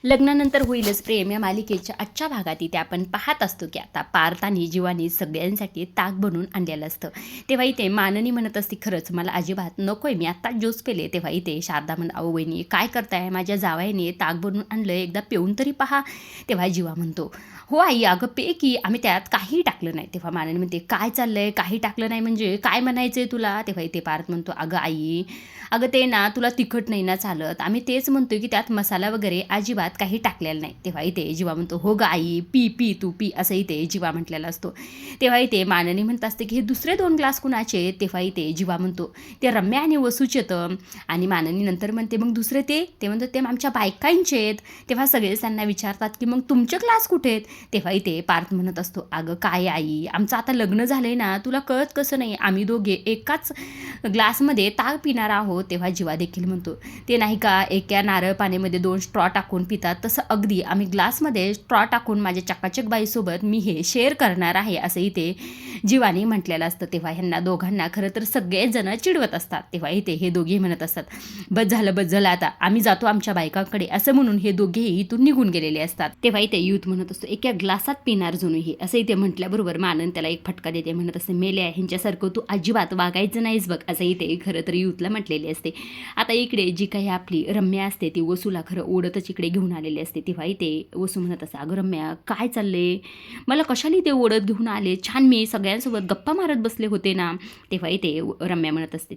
लग्नानंतर होईलच प्रेम या मालिकेच्या आजच्या भागात इथे आपण पाहत असतो की आता पार्थ आणि जीवानी सगळ्यांसाठी ताक बनवून आणलेलं असतं. तेव्हा इथे माननी म्हणत असते, खरंच मला अजिबात नकोय, मी आत्ता ज्यूस पेले. तेव्हा इथे शारदा म्हणत, अहो वहिनी काय करताय, माझ्या जावयाने ताक बनवून आणलं, एकदा पिऊन तरी पहा. तेव्हा जीवा म्हणतो, हो आई अगं पे की, आम्ही त्यात काहीही टाकलं नाही. तेव्हा माननी म्हणते, काय चाललंय, काही टाकलं नाही म्हणजे काय म्हणायचं आहे तुला. तेव्हा इथे पार्थ म्हणतो, अगं आई अगं ते ना तुला तिखट नाही ना चालत, आम्ही तेच म्हणतो की त्यात मसाला वगैरे अजिबात काही टाकलेला नाही. तेव्हा इथे जीवा म्हणतो, हो ग आई पी पी तू पी, असं इथे जीवा म्हटलेला असतो. तेव्हा इथे माननी म्हणत असते की हे दुसरे 2 ग्लास कुणाचे. तेव्हा इथे जीवा म्हणतो, ते रम्या आणि वसूचे तर. आणि माननी नंतर म्हणते, मग दुसरे ते म्हणतो ते आमच्या बायकांचे आहेत. तेव्हा सगळेच त्यांना विचारतात की मग तुमचे ग्लास कुठे आहेत. तेव्हा इथे पार्थ म्हणत असतो, अगं काय आई आमचं आता लग्न झालंय ना, तुला कळत कसं नाही, आम्ही दोघे एकाच ग्लासमध्ये ताक पिणार आहोत. तेव्हा जीवा देखील म्हणतो, ते नाही का एका नारळ पाण्यामध्ये 2 स्ट्रॉ टाकून पितात, तसं अगदी आम्ही ग्लासमध्ये स्ट्रॉ टाकून माझ्या चकाचक बाईसोबत मी हे शेअर करणार आहे, असं इथे जीवानी म्हटलेलं असतं. तेव्हा ह्यांना दोघांना खरं तर सगळेच जण चिडवत असतात. तेव्हा इथे हे दोघेही म्हणत असतात, बस झालं आता आम्ही जातो आमच्या बायकांकडे, असं म्हणून हे दोघेही इथून निघून गेलेले असतात. तेव्हा इथे युथ म्हणत असतो, एका ग्लासात पिणार जणू हे, असं इथे म्हटल्याबरोबर मानन त्याला एक फटका देते, म्हणत असते, मेल्या ह्यांच्यासारखं तू अजिबात वागायचं नाहीस बघ, असं इथे खरं तर युथला म्हटलेले असते. आता इकडे जी काही आपली रम्या असते ती वसूला खरं ओढतच इकडे घेऊन आलेली असते. तेव्हा इथे वसू म्हणत असते, अगं रम्या काय चालले, मला कशाला इथे ओढत घेऊन आले, छान मी सगळ्यांसोबत गप्पा मारत बसले होते ना. तेव्हा इथे रम्या म्हणत असते,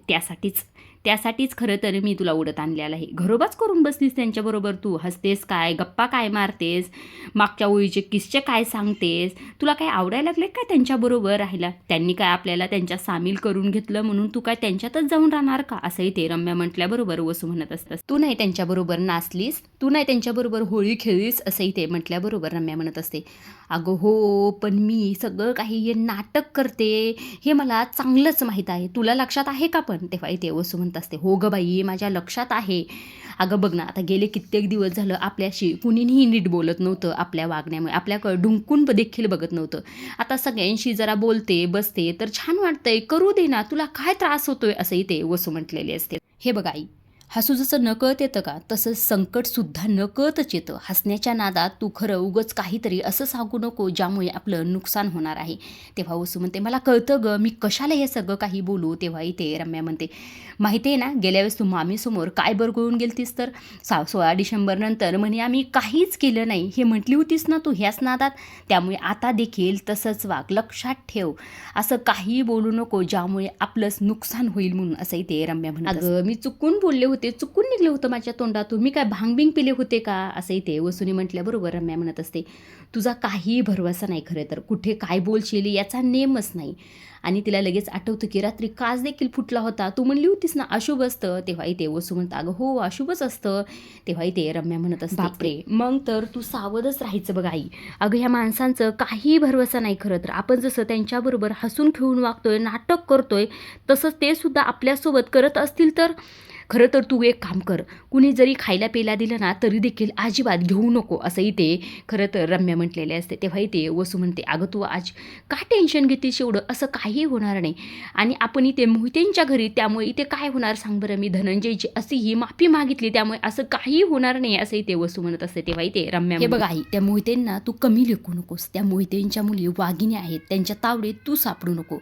त्यासाठीच खरं तर मी तुला ओढत आणलेलं आहे, घरोबाच करून बसलीस त्यांच्याबरोबर, तू हसतेस काय, गप्पा काय मारतेस, मागच्या ओळीचे किस्से काय सांगतेस, तुला काय आवडायला लागले काय त्यांच्याबरोबर राहायला, त्यांनी काय आपल्याला त्यांच्या सामील करून घेतलं म्हणून तू काय त्यांच्यातच जाऊन राहणार का, असंही ते रम्या म्हटल्याबरोबर वसू म्हणत असतात, तू नाही त्यांच्याबरोबर नाचलीस, तू नाही त्यांच्याबरोबर होळी खेळलीस, असंही ते म्हटल्याबरोबर रम्या म्हणत असते, अगं हो पण मी सगळं काही हे नाटक करते हे मला चांगलंच माहीत आहे, तुला लक्षात आहे का पण. तेव्हा इथे वसू म्हणत असते, हो ग बाई माझ्या लक्षात आहे, अगं बघ ना आता गेले कित्येक दिवस झालं आपल्याशी कुणीही नीट बोलत नव्हतं, आपल्या वागण्यामुळे आपल्याकडं डुंकून देखील बघत नव्हतं, आता सगळ्यांशी जरा बोलते बसते तर छान वाटतंय, करू दे ना, तुला काय त्रास होतोय, असंही ते वसू म्हटलेले असते. हे बघ आई, हसू जसं न कळत येतं का, तसं संकटसुद्धा न कळतच येतं. हसण्याच्या नादात तू खरं उगच काहीतरी असं सांगू नको ज्यामुळे आपलं नुकसान होणार आहे. तेव्हा वसू म्हणते, मला कळतं ग, मी कशाला हे सगळं काही बोलू. तेव्हा इथे रम्या म्हणते, माहिती आहे ना गेल्या वेळेस तू मामीसमोर काय बरगळून गेलतीस तर, 16 डिसेंबरनंतर म्हणे आम्ही काहीच केलं नाही हे म्हटली होतीस ना तू ह्याच नादात, त्यामुळे आता देखील तसंच वाग, लक्षात ठेव, असं काही बोलू नको ज्यामुळे आपलंच नुकसान होईल म्हणून, असंही ते रम्या म्हणत, अगं मी चुकून बोलले होते, चुकून निघले होतं माझ्या तोंडातून, मी काय भांगबिंग पिले होते का, असंही ते वसूने म्हटल्याबरोबर रम्या म्हणत असते, तुझा काही भरवसा नाही खरं तर, कुठे काय बोलशील याचा नेमच नाही. आणि तिला लगेच आठवतं की रात्री काच देखील फुटला होता, तू म्हणली होतीस ना अशुभ असतं. तेव्हा इथे वसू म्हणतं, अगं हो अशुभच असतं. तेव्हा इथे रम्या म्हणत असते, बापरे मग तर तू सावधच राहायचं बघ आई, अगं ह्या माणसांचं काही भरवसा नाही खरं तर, आपण जसं त्यांच्याबरोबर हसून खेळून वागतोय, नाटक करतोय, तसंच ते सुद्धा आपल्यासोबत करत असतील तर. खरं तर तू एक काम कर, कुणी जरी खायला प्यायला दिलं ना तरी देखील अजिबात घेऊ नको, असंही ते खरं तर रम्या म्हटलेले असते. तेव्हा इथे वसू म्हणते, अगं तू आज का टेन्शन घेतेस एवढं, असं काही होणार नाही, आणि आपण इथे मोहितेंच्या घरी, त्यामुळे इथे काय होणार सांग बरं, मी धनंजयची अशी ही माफी मागितली त्यामुळे असं काही होणार नाही, असंही ते वसू म्हणत असते. तेव्हा इथे रम्या, हे बघ आई, त्या मोहितेंना तू कमी लेखू नकोस, त्या मोहितेंच्या मुली वाघिणी आहेत, त्यांच्या तावडीत तू सापडू नको,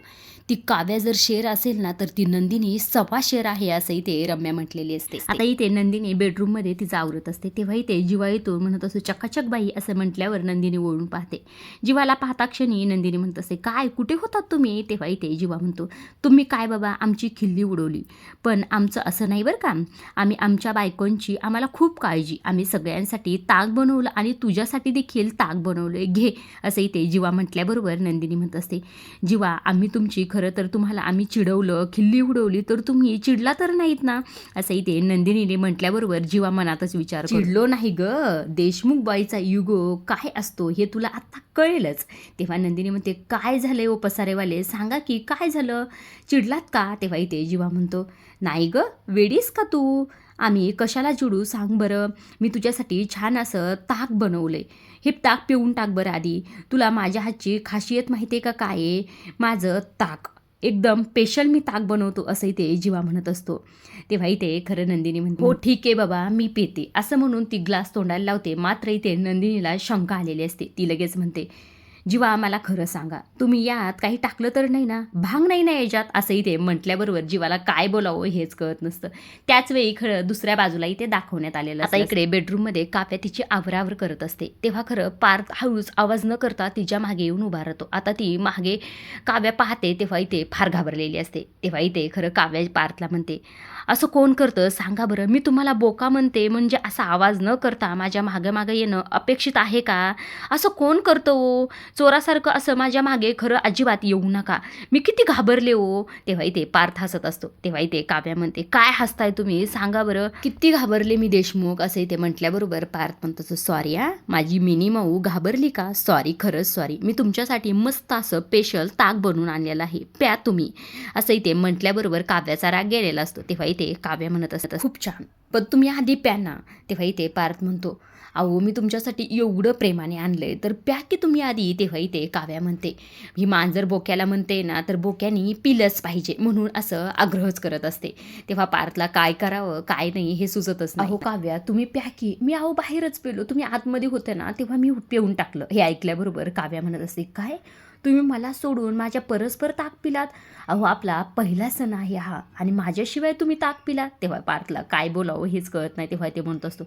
ती काव्या जर शेर असेल ना तर ती नंदिनी 1.25 शेर आहे, असंही ते रम्या म्हटलेली असते. आता इथे नंदिनी बेडरूममध्ये तिचं आवरत असते. तेव्हा इथे जीवा येतो, म्हणत असतो, चकाचक बाई, असं म्हटल्यावर नंदिनी वळून पाहते. जीवाला पाहता क्षणी नंदिनी म्हणत असते, काय कुठे होतात तुम्ही. तेव्हा इथे जीवा म्हणतो, तुम्ही काय बाबा आमची खिल्ली उडवली, पण आमचं असं नाही बरं का, आम्ही आमच्या बायकोंची आम्हाला खूप काळजी, आम्ही सगळ्यांसाठी ताक बनवलं आणि तुझ्यासाठी देखील ताक बनवलं, घे, असं इथे जीवा म्हटल्याबरोबर नंदिनी म्हणत असते, जीवा आम्ही तुमची, खरं तर तुम्हाला आम्ही चिडवलं, खिल्ली उडवली तर तुम्ही चिडला तर नाहीत ना, असंही ते नंदिनीने म्हटल्याबरोबर जीवा मनातच विचार, चिडलो नाही ग, देशमुख बाईचा युगो काय असतो हे तुला आता कळेलच. तेव्हा नंदिनी म्हणते, काय झालंय ओ पसारेवाले, सांगा की काय झालं, चिडलात का. तेव्हा इथे जीवा म्हणतो, नाही ग वेडीस का तू, आम्ही कशाला चिडू सांग बरं, मी तुझ्यासाठी छान असं ताक बनवलंय, हे ताक पिऊन टाक बरं आधी, तुला माझ्या हातची खासियत माहिती आहे का काय आहे, माझं ताक एकदम स्पेशल मी ताक बनवतो असंही ते जीवा म्हणत असतो. तेव्हा इथे खरं नंदिनी म्हणते, हो ठीक आहे बाबा मी पिते असं म्हणून ती ग्लास तोंडाला लावते. मात्र इथे नंदिनीला शंका आलेली असते. ती लगेच म्हणते, जीवा मला खरं सांगा, तुम्ही यात काही टाकलं तर नाही ना, भांग नाही ना याच्यात? असंही ते म्हटल्याबरोबर जीवाला काय बोलावं हेच कळत नसतं. त्याच वेळी खरं दुसऱ्या बाजूला इथे दाखवण्यात आलेलं. आता इकडे बेडरूममध्ये काव्या तिची आवरावर करत असते. तेव्हा खरं पार्थ हळूच आवाज न करता तिच्या मागे येऊन उभा राहतो. आता ती मागे काव्या पाहते तेव्हा इथे फार घाबरलेली असते. तेव्हा इथे खरं काव्या पार्थला म्हणते, असं कोण करतं सांगा बरं? मी तुम्हाला बोका म्हणते म्हणजे असा आवाज न करता माझ्या मागे मागे येणं अपेक्षित आहे का? असं कोण करतं ओ? चोरासारखं असं माझ्या मागे खरं अजिबात येऊ नका. मी किती घाबरले ओ. तेव्हा इथे पार्थ हसत असतो. तेव्हा इथे काव्या म्हणते, काय हसताय तुम्ही सांगा बरं? किती घाबरले मी देशमुख? असं इथे म्हटल्याबरोबर पार्थ म्हणतो, सॉरी हा माझी मिनी माऊ, घाबरली का? सॉरी, खरंच सॉरी. मी तुमच्यासाठी मस्त असं स्पेशल ताक बनवून आणलेलं आहे, प्या तुम्ही. असं इथे म्हटल्याबरोबर काव्याचा राग गेलेला असतो. तेव्हा इथे काव्या म्हणत असत, खूप छान, पण तुम्ही आधी प्या ना. तेव्हा इथे पार्थ म्हणतो, अहो मी तुमच्यासाठी एवढं प्रेमाने आणलंय तर प्या की तुम्ही आधी. तेव्हा इथे काव्या म्हणते, ही मांजर बोक्याला म्हणते ना तर बोक्यानी पिलंच पाहिजे म्हणून असं आग्रहच करत असते. तेव्हा पार्थला काय करावं काय नाही हे सुचतच नाही. अहो काव्या तुम्ही प्या की. मी अहो बाहेरच पेलो, तुम्ही आतमध्ये होते ना तेव्हा मी पिऊन टाकलं. हे ऐकल्याबरोबर काव्या म्हणत असते, काय तुम्ही मला सोडून माझ्या परस्पर ताक पिलात? अहो आपला पहिला सण आहे हा आणि माझ्याशिवाय तुम्ही ताक पिलात? तेव्हा पार्थला काय बोलावं हेच कळत नाही. तेव्हा ते म्हणत असतो,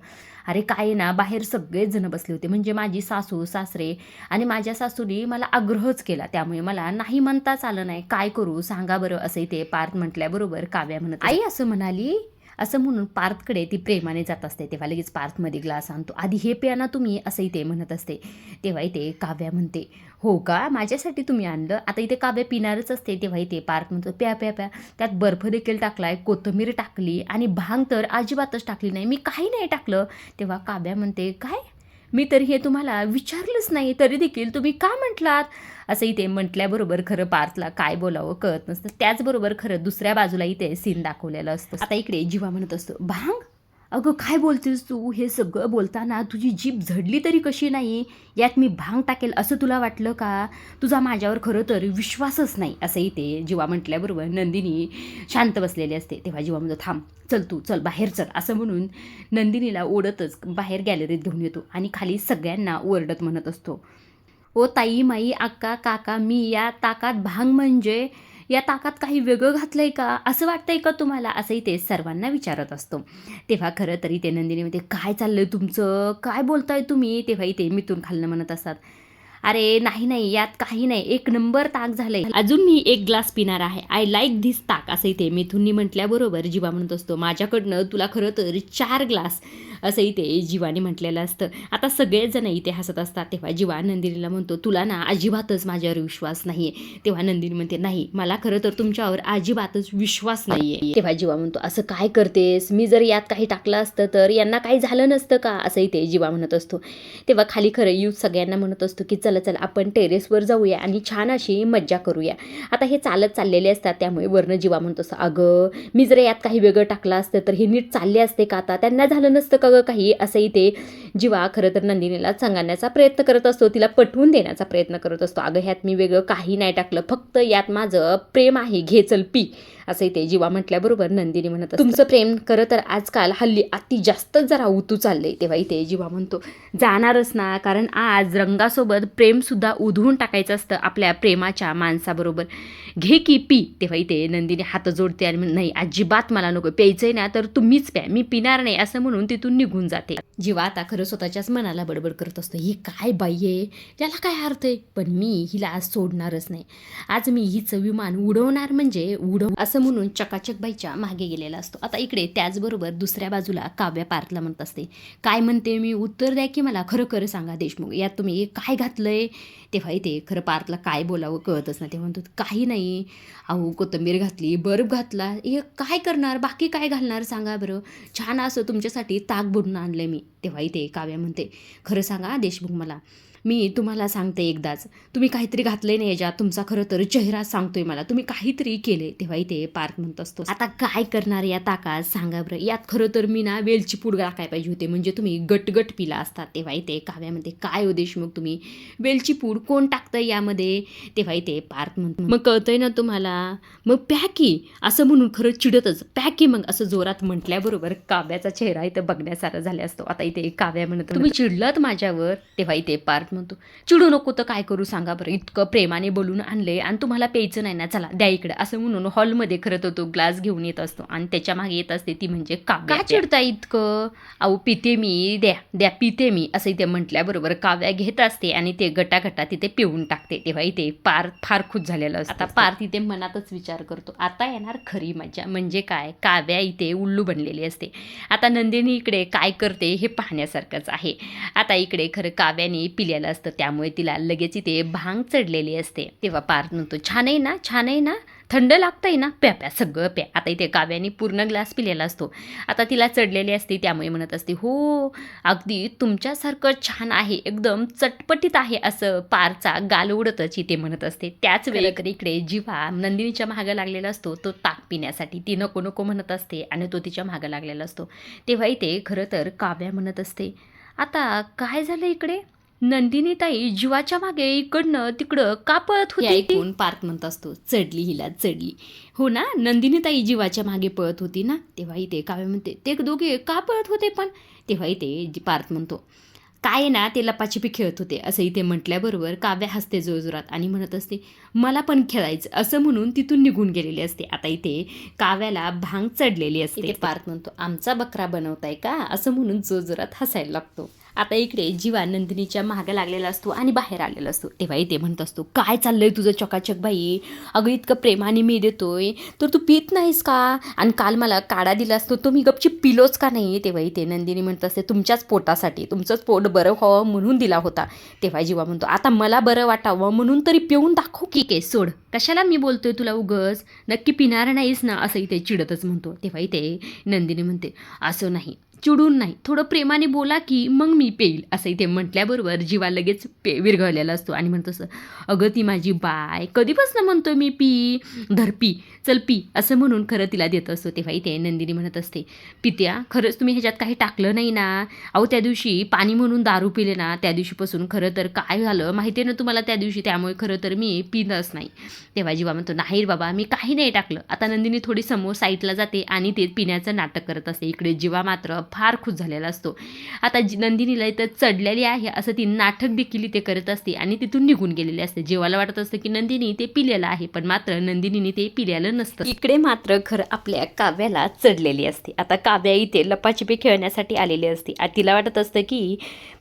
अरे काय ना बाहेर सगळेच जण बसले होते, म्हणजे माझी सासू सासरे आणि माझ्या सासूने मला आग्रहच केला, त्यामुळे मला नाही म्हणताच आलं नाही. काय करू सांगा बरं? असं ते पार्थ म्हटल्याबरोबर काव्या म्हणत, आई असं म्हणाली? असं म्हणून पार्थकडे ती प्रेमाने जात असते. तेव्हा लगेच पार्थमध्ये ग्लास आणतो. आधी हे प्या ना तुम्ही, असंही ते म्हणत असते. तेव्हा इथे काव्या म्हणते, हो का माझ्यासाठी तुम्ही आणलं? आता इथे काव्या पिणारच असते. तेव्हा इथे पार्थ म्हणतो, प्या प्या प्या. त्यात बर्फ देखील टाकलाय, कोथिंबीर टाकली आणि भांग तर अजिबातच टाकली नाही, मी काही नाही टाकलं. तेव्हा काव्या म्हणते, काय मी तर हे तुम्हाला विचारलंच नाही तरी देखील तुम्ही का म्हटलात? असं इथे म्हटल्याबरोबर खरं पार्थला काय बोलावं कळत नसतं. त्याचबरोबर खरं दुसऱ्या बाजूला इथे सीन दाखवलेलं असतं. आता इकडे जीवा म्हणत असतो, भांग? अगं काय बोलतेस तू? हे सगळं बोलताना तुझी जीभ झडली तरी कशी नाही? यात मी भांग टाकेल असं तुला वाटलं का? तुझा माझ्यावर खरं तर विश्वासच नाही. असं इथे जीवा म्हटल्याबरोबर नंदिनी शांत बसलेली असते. तेव्हा जीवा म्हणतो, थांब, चल तू चल बाहेर चल. असं म्हणून नंदिनीला ओढतच बाहेर गॅलरीत घेऊन येतो आणि खाली सगळ्यांना ओरडत म्हणत असतो, ओ ताई माई अक्का काका, मी या ताकात भांग म्हणजे या ताकात काही वेगळं घातलंय का? असं वाटतंय का तुम्हाला? असंही ते सर्वांना विचारत असतो. तेव्हा खरं तरी ते नंदिनी म्हणते, काय चाललंय तुमचं? काय बोलताय तुम्ही? तेव्हा इथे मिथून खालनं म्हणत असतात, अरे नाही नाही यात काही नाही, एक नंबर ताक झालंय, अजून मी एक ग्लास पिणार आहे, आय लाईक धिस ताक. असं इथे मिथुननी म्हटल्याबरोबर जीवा म्हणत असतो, माझ्याकडनं तुला खरं तर 4 ग्लास. असं इथे जीवाने म्हटलेलं असतं. आता सगळेच जण इथे हसत असतात. तेव्हा जीवा नंदिनीला म्हणतो, तुला ना अजिबातच माझ्यावर विश्वास नाहीये. तेव्हा नंदिनी म्हणते, नाही मला खरं तर तुमच्यावर अजिबातच विश्वास नाहीये. तेव्हा जीवा म्हणतो, असं काय करतेस? मी जर यात काही टाकलं असतं तर यांना काही झालं नसतं का? असं इथे जीवा म्हणत असतो. तेव्हा खाली खरं यूथ सगळ्यांना म्हणत असतो की चला चला आपण टेरेसवर जाऊया आणि छान अशी मज्जा करूया. आता हे चालत चाललेले असतात, त्यामुळे वर्ण जीवा म्हणतो असं, अगं मी जर यात काही वेगळं टाकलं असतं तर हे नीट चालले असते का? आता त्यांना झालं नसतं का गं काही? असंही ते जीवा खरं तर नंदिनीला सांगण्याचा प्रयत्न करत असतो, तिला पटवून देण्याचा प्रयत्न करत असतो. अगं ह्यात मी वेगळं काही नाही टाकलं, फक्त यात माझं प्रेम आहे, घे चल पी. असं ते जीवा म्हटल्याबरोबर नंदिनी म्हणत, तुमचं प्रेम खरं तर आजकाल हल्ली अति जास्तच जरा उतू चाललंय. तेव्हा इथे जीवा म्हणतो, जाणारच ना, कारण आज रंगासोबत प्रेमसुद्धा उधळून टाकायचं असतं आपल्या प्रेमाच्या माणसाबरोबर, घे की पी. तेव्हा इथे नंदिनी हात जोडते आणि नाही अजिबात मला नको, प्यायचंय ना तर तुम्हीच प्या, मी पिणार नाही. असं म्हणून तिथून निघून जाते. जीवा आता खरं स्वतःच्याच मनाला बडबड करत असतो, ही काय बाई आहे, त्याला काय अर्थ आहे, पण मी हिला आज सोडणारच नाही, आज मी हिचं विमान उडवणार म्हणजे उडव. असं म्हणून चकाचक बाईच्या मागे गेलेला असतो. आता इकडे त्याचबरोबर दुसऱ्या बाजूला काव्या पार्थला म्हणत असते, काय म्हणते मी, उत्तर द्या की मला, खरं खरं सांगा देशमुख, यात तुम्ही काय घातलंय? तेव्हा इथे खरं पार्थला काय बोलावं कळतच नाही. ते म्हणतो, काही नाही, अहो कोथिंबीर घातली, बर्फ घातला, हे काय करणार, बाकी काय घालणार सांगा बरं, छान असं तुमच्यासाठी ताक बनवून आणलंय मी. तेव्हा इथे काव्या म्हणते, खरं सांगा देशमुख मला, मी तुम्हाला सांगते एकदाच, तुम्ही काहीतरी घातलंय नाही याच्यात, तुमचा खरं तर चेहरा सांगतोय मला, तुम्ही काहीतरी केले. तेव्हा इथे पार्थ म्हणत असतो, आता काय करणार या ताकात सांगा बरं, यात खरं तर मी ना वेलची पूड टाकायला पाहिजे होते, म्हणजे तुम्ही गटगट पिला असतात. तेव्हा इथे काव्यामध्ये, काय हो देशमुख तुम्ही, वेलची पूड कोण टाकतंय यामध्ये? तेव्हा इथे पार्थ म्हणतो, मग कळतंय ना तुम्हाला, मग पॅकी असं म्हणून खरं चिडतच, पॅकी मग असं जोरात म्हटल्याबरोबर काव्याचा चेहरा इथं बघण्यासारखा झाला असतो. आता इथे काव्या म्हणत, तुम्ही चिडलात माझ्यावर? तेव्हा इथे पार्थ म्हणतो, चिडू नको तर काय करू सांगा बरं, इतकं प्रेमाने बोलून आणले आणि तुम्हाला प्यायचं नाही ना, चला द्या इकडे, असं म्हणून हॉलमध्ये खरं तर तो ग्लास घेऊन येत असतो आणि त्याच्या मागे येत असते ती म्हणजे काव्या. का चिडता इतकं? अहो पिते मी, द्या द्या पिते मी, असं इथे म्हटल्याबरोबर काव्या घेत असते आणि ते गटागटा तिथे पिऊन टाकते. तेव्हा इथे पार्थ फार खुश झालेला असतो. आता पार्थ इथे मनातच विचार करतो, आता येणार खरी मजा, म्हणजे काय, काव्या इथे उल्लू बनलेली असते. आता नंदिनी इकडे काय करते हे पाहण्यासारखंच आहे. आता इकडे खरं काव्याने पिलेलं असतं, त्यामुळे तिला लगेच इथे भांग चढलेली असते. तेव्हा पार्थ म्हणतो, छान आहे ना, छान आहे ना, थंड लागतंय ना, प्या प्या सगळं प्या. आता इथे काव्याने पूर्ण ग्लास पिलेला असतो. आता तिला चढलेली असते, त्यामुळे म्हणत असते, हो अगदी तुमच्यासारखं छान आहे, एकदम चटपटीत आहे, असं पारचा गाल उडतच इथे म्हणत असते. त्याच वेळेकडे इकडे जीवा नंदिनीच्या मागं लागलेला असतो, तो ताक पिण्यासाठी. ती नको नको म्हणत असते आणि तो तिच्या मागं लागलेला असतो. तेव्हा इथे खरं तर काव्या म्हणत असते, आता काय झालं इकडे, नंदिनी ताई जीवाच्या मागे इकडनं तिकडं का पळत होती? ऐकून पार्थ म्हणत असतो, चढली हिला चढली, हो ना, नंदिनी ताई जीवाच्या मागे पळत होती ना. तेव्हा इथे काव्य म्हणते, ते दोघे का पळत होते पण? तेव्हा इथे पार्थ म्हणतो, काय ना ते लपाछपी खेळत होते, असं इथे म्हटल्याबरोबर काव्या हसते जोरजोरात आणि म्हणत असते, मला पण खेळायचं, असं म्हणून तिथून निघून गेलेली असते. आता इथे काव्याला भांग चढलेली असते. पार्थ म्हणतो, आमचा बकरा बनवताय का, असं म्हणून जोरजोरात हसायला लागतो. आता इकडे जीवा नंदिनीच्या मागं लागलेला असतो आणि बाहेर आलेला असतो. तेव्हा इथे म्हणत असतो, काय चाललंय तुझं चकाचक बाई, अगं इतकं प्रेमाने मी देतोय तर तू पित नाहीस का, आणि काल मला काढा दिला असतो तो मी गपची पिलोच का नाही? तेव्हा इथे नंदिनी म्हणत असते, तुमच्याच पोटासाठी, तुमचंच पोट बरं व्हावं म्हणून दिला होता. तेव्हा जीवा म्हणतो, आता मला बरं वाटावं म्हणून तरी पिऊन दाखव की. के सोड, कशाला मी बोलतोय तुला उगच, नक्की पिणार नाहीस ना, असं इथे चिडतच म्हणतो. तेव्हा इथे नंदिनी म्हणते, असं नाही, चिडून नाही, थोडं प्रेमाने बोला की मग मी पेईल, असं इथे म्हटल्याबरोबर जीवा लगेच विरघळलेला असतो आणि म्हणतो असं, अगं ती माझी बाय, कधीपासून म्हणतोय मी पी, धर पी, चल पी, असं म्हणून खरं तिला देत असतो. तेव्हा इथे नंदिनी म्हणत असते, पित्या खरंच तुम्ही ह्याच्यात काही टाकलं नाही ना, अहो त्या दिवशी पाणी म्हणून दारू पिले ना, त्या दिवशीपासून खरं तर काय झालं माहिती आहे ना तुम्हाला त्या दिवशी, त्यामुळे खरं तर मी पितच नाही. तेव्हा जीवा म्हणतो, नाही बाबा मी काही नाही टाकलं. आता नंदिनी थोडी समोर साईडला जाते आणि ते पिण्याचं नाटक करत असते. इकडे जीवा मात्र फार खुश झालेला असतो. आता नंदिनीला इथं चढलेली आहे असं ती नाटक देखील ते करत असते आणि तिथून निघून गेलेली असते. जीवाला वाटत असतं की नंदिनी ते पिलेलं आहे, पण मात्र नंदिनीने ते पिलेलं नसतं. इकडे मात्र खरं आपल्या काव्याला चढलेली असते. आता काव्या इथे लपाछपी खेळण्यासाठी आलेली असते आणि तिला वाटत असतं की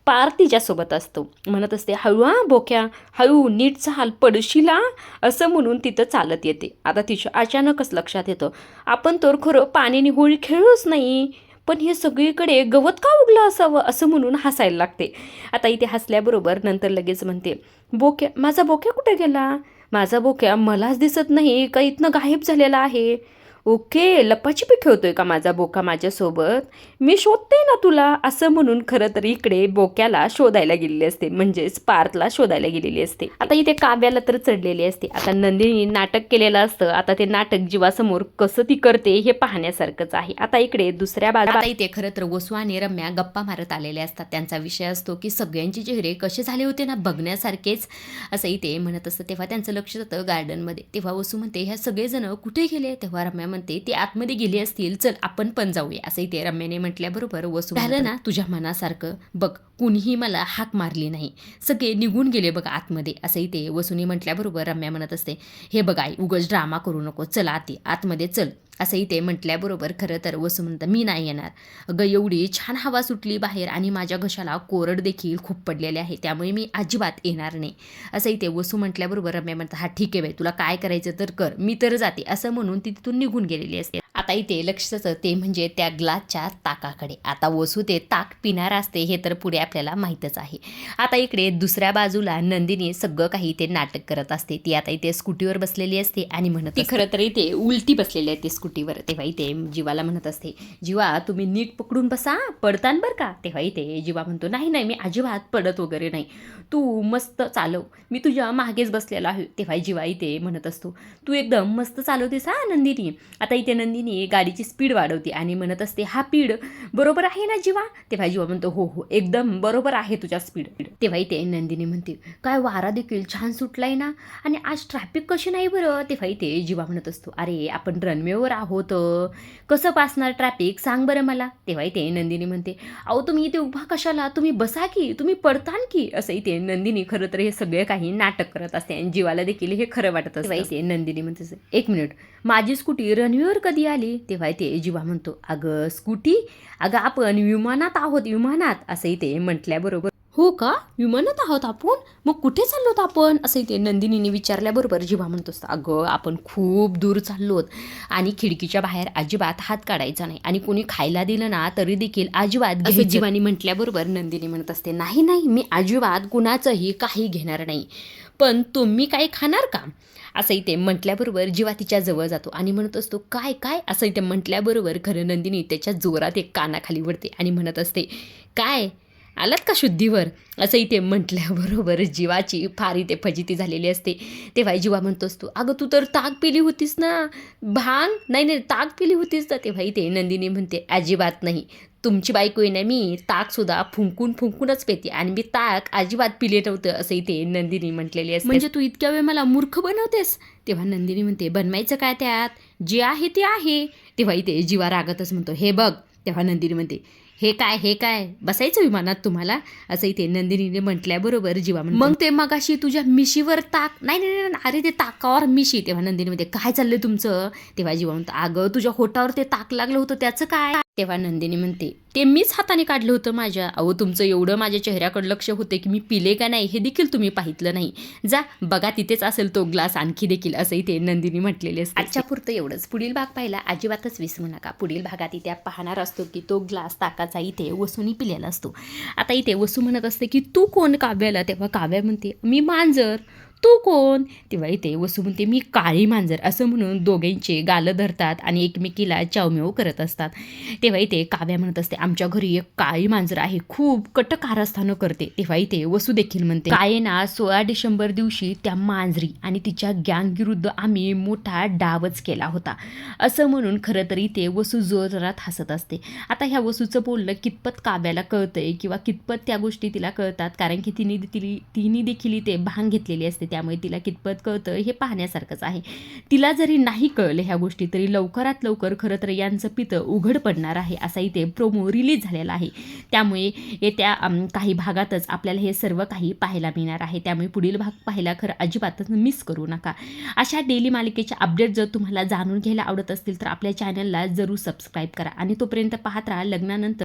पार्थ तिच्यासोबत असतो. म्हणत असते, हळू हा बोक्या, हळू, नीट चाल, पडशीला, असं म्हणून तिथं चालत येते. आता तिच्या अचानकच लक्षात येतं, आपण तर खरं पाण्याने होळी खेळूच नाही, पण हे सगळीकडे गवत का उगलं असावं, असं म्हणून हसायला लागते. आता इथे हसल्याबरोबर नंतर लगेच म्हणते, बोक्या, माझा बोक्या कुठे गेला, माझा बोक्या मलाच दिसत नाही का, इथनं गायब झालेला आहे. ओके, लपाछपी खेळतोय का माझा बोका माझ्यासोबत, मी शोधते ना तुला, असं म्हणून खरं तर इकडे बोक्याला शोधायला गेलेली असते, म्हणजेच पार्थला शोधायला गेलेली असते. आता इथे काव्याला तर चढलेली असते. आता नंदिनी नाटक केलेलं असतं, आता ते नाटक जीवासमोर कसं ती करते हे पाहण्यासारखंच आहे. आता इकडे दुसऱ्या बाजूला इथे खरं तर वसू आणि रम्या गप्पा मारत आलेले असतात. त्यांचा विषय असतो की सगळ्यांचे चेहरे कसे झाले होते ना बघण्यासारखेच, असं इथे म्हणत असतं. तेव्हा त्यांचं लक्ष जातं गार्डनमध्ये. तेव्हा वसू म्हणते, ह्या सगळेजण कुठे गेले? तेव्हा रम्या म्हणते, ते आतमध्ये गेले असतील, चल आपण पण जाऊया, असं इथे रम्याने म्हटल्याबरोबर वसू, झालं ना तुझ्या मनासारखं, बघ कुणीही मला हाक मारली नाही, सगळे निघून गेले बघ आतमध्ये, असं इथे वसूने म्हटल्याबरोबर रम्या म्हणत असते, हे बघ आई उगाच ड्रामा करू नको, चल आतमध्ये चल, असं इथे म्हटल्याबरोबर खरं तर वसू म्हणतं, मी नाही येणार, अगं एवढी छान हवा सुटली बाहेर आणि माझ्या घशाला कोरड देखील खूप पडलेले आहे, त्यामुळे मी अजिबात येणार नाही, असं इथे वसू म्हटल्याबरोबर रम्या म्हणतात, हा ठीक आहे बाई, तुला काय करायचं तर कर, मी तर जाते, असं म्हणून ती तिथून निघून गेलेली असते. आता इथे लक्षाचं ते म्हणजे त्या ग्लासच्या ताकाकडे. आता वसू ते ताक पिणार असते हे तर पुढे आपल्याला माहीतच आहे. आता इकडे दुसऱ्या बाजूला नंदिनी सगळं काही ते नाटक करत असते. ती आता इथे स्कूटीवर बसलेली असते आणि म्हणत ती खरं तर इथे उलटी बसलेली आहे ती स्कूटीवर. तेव्हा इथे जीवाला म्हणत असते, जीवा तुम्ही नीट पकडून बसा, पडतान बरं का. तेव्हा इथे जीवा म्हणतो, नाही नाही मी अजिबात पडत वगैरे नाही, तू मस्त चालव, मी तुझ्या मागेच बसलेला आहे. तेव्हा जीवा इथे म्हणत असतो, तू एकदम मस्त चालवतेस हा नंदिनी. आता इथे नंदिनी गाडीची स्पीड वाढवते आणि म्हणत असते, हा स्पीड बरोबर आहे ना जीवा. तेव्हा जीवा म्हणतो, हो हो एकदम बरोबर आहे तुझ्या स्पीड. तेव्हा इथे नंदिनी म्हणते, काय वारा देखील छान सुटलाय ना, आणि आज ट्रॅफिक कशी नाही बरं. तेव्हा इथे जीवा म्हणत असतो, अरे आपण रनवेवर आहोत, कसं पासणार ट्रॅफिक सांग बरं मला. तेव्हा इथे नंदिनी म्हणते, अहो तुम्ही इथे उभा कशाला, तुम्ही बसा की, तुम्ही पडतान की. असं इथे नंदिनी खरं तर हे सगळे काही नाटक करत असते आणि जीवाला देखील हे खरं वाटत असते. इथे नंदिनी म्हणते, एक मिनिट, माझी स्कूटी रनवेवर कधी आली. तेव्हा इथे जीवा म्हणतो, अगं स्कूटी, अगं आपण विमानात आहोत, विमानात. असं इथे म्हटल्याबरोबर, हो का विमानात आहोत आपण, मग कुठे चाललोत आपण. असं इथे नंदिनीने विचारल्याबरोबर जीवा म्हणतो, अगं आपण खूप दूर चाललोत आणि खिडकीच्या बाहेर अजिबात हात काढायचा नाही, आणि कोणी खायला दिलं ना तरी देखील अजिबात. असं जीवानी म्हटल्याबरोबर नंदिनी म्हणत असते, नाही नाही मी अजिबात कुणाचंही काही घेणार नाही, पण तुम्ही काही खाणार का. असं इथे म्हटल्याबरोबर जीवा तिच्या जवळ जातो आणि म्हणत असतो, काय काय. असं इथे म्हटल्याबरोबर खरं नंदिनी त्याच्या जोरात एक कानाखाली वळते आणि म्हणत असते, काय आलात का शुद्धीवर. असं इथे म्हटल्याबरोबर जीवाची फार इथे फजिती झालेली असते. तेव्हा जीवा म्हणतो असतो, अगं तू तर ताक पिली होतीस ना, भांग नाही नाही ताक पिली होतीस ना. तेव्हा इथे नंदिनी म्हणते, अजिबात नाही, तुमची बायको आहे ना, मी ताकसुद्धा फुंकूनच पेते आणि मी ताक अजिबात पिले नव्हतं. असं इथे नंदिनी म्हटलेली असते. म्हणजे तू इतक्या वेळ मला मूर्ख बनवतेस. तेव्हा नंदिनी म्हणते, बनवायचं काय त्यात, जे आहे ते आहे. तेव्हा इथे जीवा रागातच म्हणतो, हे बघ. तेव्हा नंदिनी म्हणते, हे काय बसायचं विमानात तुम्हाला. असं इथे नंदिनीने म्हटल्याबरोबर जीवा म्हणतो, मग ते मगाशी तुझ्या मिशीवर ताक, नाही नाही नाही अरे ते ताकावर मिशी. तेव्हा नंदिनी म्हणते, काय चाललंय तुमचं. तेव्हा जीवा म्हणतो, अगं तुझ्या होटावर ते ताक लागलं होतं त्याचं काय. तेव्हा नंदिनी म्हणते, ते मीच हाताने काढलं होतं माझ्या. अहो तुमचं एवढं माझ्या चेहऱ्याकडे लक्ष होते की मी पिले का नाही हे देखील तुम्ही पाहितलं नाही. जा बघा तिथेच असेल तो ग्लास आणखी देखील. असं इथे नंदिनी म्हटलेले असते. आजच्या पुरतं एवढंच. पुढील भाग पाहिला अजिबातच विसरू नका. पुढील भागात इथे पाहणार असतो की तो ग्लास ताकाचा इथे वसूनी पिलेला असतो. आता इथे वसू म्हणत असते की तू कोण काव्याला. तेव्हा काव्या म्हणते, मी मांजर. तू कोण. तेव्हा इथे वसू म्हणते, मी काळी मांजर. असं म्हणून दोघांचे गालं धरतात आणि एकमेकीला चावमेव करत असतात. तेव्हा इथे काव्या म्हणत असते, आमच्या घरी एक काळी मांजर आहे, खूप कट कारस्थानं करते. तेव्हा इथे वसू देखील म्हणते, काय ना 16 डिसेंबर दिवशी त्या मांजरी आणि तिच्या गँग विरुद्ध आम्ही मोठा डावच केला होता. असं म्हणून खरं तर इथे वसू जोरात हसत असते. आता ह्या वसूचं बोलणं कितपत काव्याला कळतंय किंवा कितपत त्या गोष्टी तिला कळतात, कारण की तिने देखील इथे भांग घेतलेली असते, त्यामुळे तिला कितपत कळतं हे पाहण्यासारखंच आहे. तिला जरी नाही कळलं ह्या गोष्टी तरी लवकरात लवकर खरं तर यांचं पितं उघड पडणार आहे. असा इथे प्रोमो रिलीज झालेला आहे. त्यामुळे येत्या काही भागातच आपल्याला हे सर्व काही पाहायला मिळणार आहे. त्यामुळे पुढील भाग पाहायला खरं अजिबातच मिस करू नका. अशा डेली मालिकेच्या अपडेट जर तुम्हाला जाणून घ्यायला आवडत असतील तर आपल्या चॅनलला जरूर सबस्क्राईब करा आणि तोपर्यंत पाहत राहा लग्नानंतर